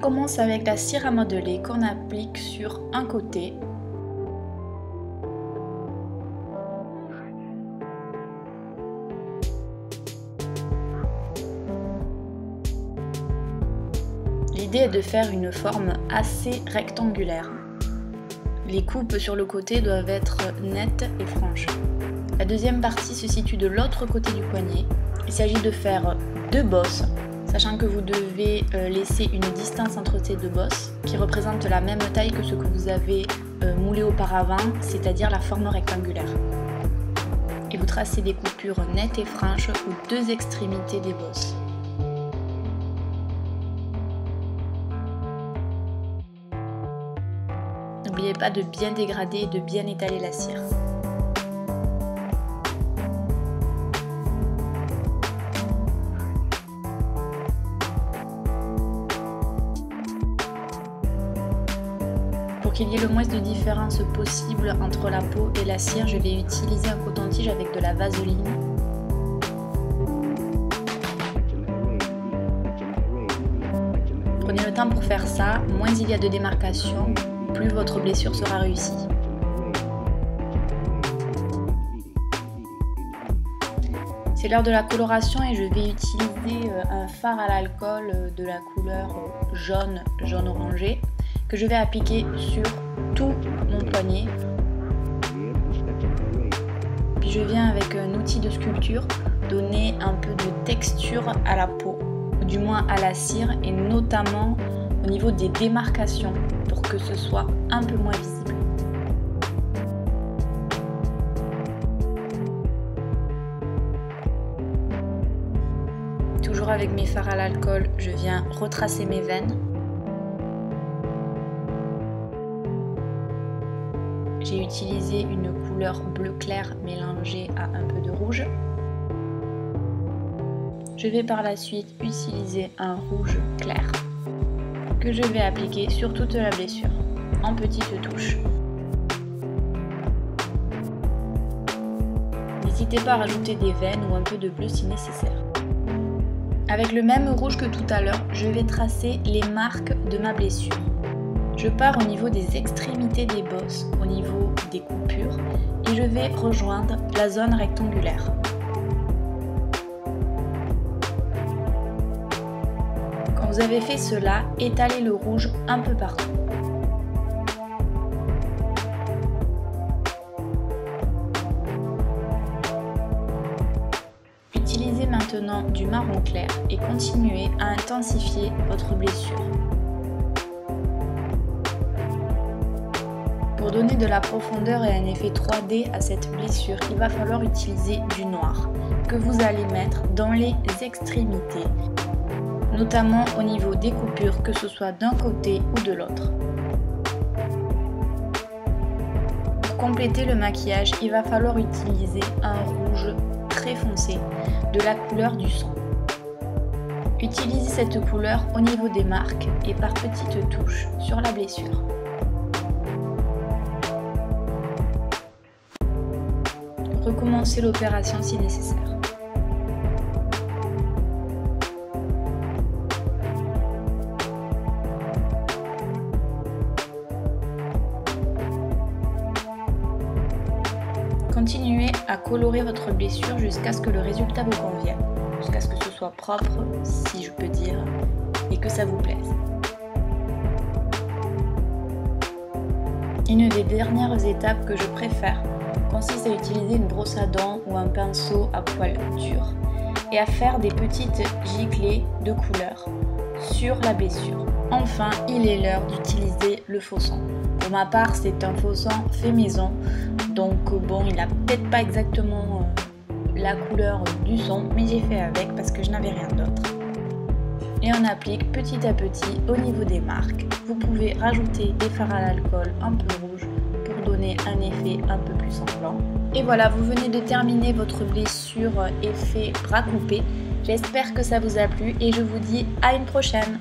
commence avec la cire à modeler qu'on applique sur un côté. L'idée est de faire une forme assez rectangulaire. Les coupes sur le côté doivent être nettes et franches. La deuxième partie se situe de l'autre côté du poignet. Il s'agit de faire 2 bosses, sachant que vous devez laisser une distance entre ces 2 bosses qui représente la même taille que ce que vous avez moulé auparavant, c'est-à-dire la forme rectangulaire. Et vous tracez des coupures nettes et franches aux 2 extrémités des bosses. N'oubliez pas de bien dégrader et de bien étaler la cire. Pour qu'il y ait le moins de différence possible entre la peau et la cire, je vais utiliser un coton-tige avec de la vaseline. Prenez le temps pour faire ça, moins il y a de démarcation, plus votre blessure sera réussie. C'est l'heure de la coloration et je vais utiliser un fard à l'alcool de la couleur jaune orangé que je vais appliquer sur tout mon poignet. Puis je viens avec un outil de sculpture donner un peu de texture à la peau, ou du moins à la cire, et notamment au niveau des démarcations pour que ce soit un peu moins visible. Toujours avec mes fards à l'alcool, je viens retracer mes veines. J'ai utilisé une couleur bleu clair mélangée à un peu de rouge. Je vais par la suite utiliser un rouge clair que je vais appliquer sur toute la blessure en petites touches. N'hésitez pas à rajouter des veines ou un peu de bleu si nécessaire. Avec le même rouge que tout à l'heure, je vais tracer les marques de ma blessure. Je pars au niveau des extrémités des bosses, au niveau des coupures, et je vais rejoindre la zone rectangulaire. Quand vous avez fait cela, étalez le rouge un peu partout. Utilisez maintenant du marron clair et continuez à intensifier votre blessure. Pour donner de la profondeur et un effet 3D à cette blessure, il va falloir utiliser du noir que vous allez mettre dans les extrémités, notamment au niveau des coupures, que ce soit d'un côté ou de l'autre. Pour compléter le maquillage, il va falloir utiliser un rouge très foncé de la couleur du sang. Utilisez cette couleur au niveau des marques et par petites touches sur la blessure. Recommencez l'opération si nécessaire. Continuez à colorer votre blessure jusqu'à ce que le résultat vous convienne, jusqu'à ce que ce soit propre, si je peux dire, et que ça vous plaise. Une des dernières étapes que je préfère consiste à utiliser une brosse à dents ou un pinceau à poil dur et à faire des petites giclées de couleur sur la blessure. Enfin, il est l'heure d'utiliser le faux sang. Pour ma part, c'est un faux sang fait maison, donc bon, il n'a peut-être pas exactement la couleur du sang, mais j'ai fait avec parce que je n'avais rien d'autre. Et on applique petit à petit au niveau des marques. Vous pouvez rajouter des fards à l'alcool un peu rouge pour donner un effet un peu plus sanglant. Et voilà, vous venez de terminer votre blessure effet bras coupé. J'espère que ça vous a plu et je vous dis à une prochaine.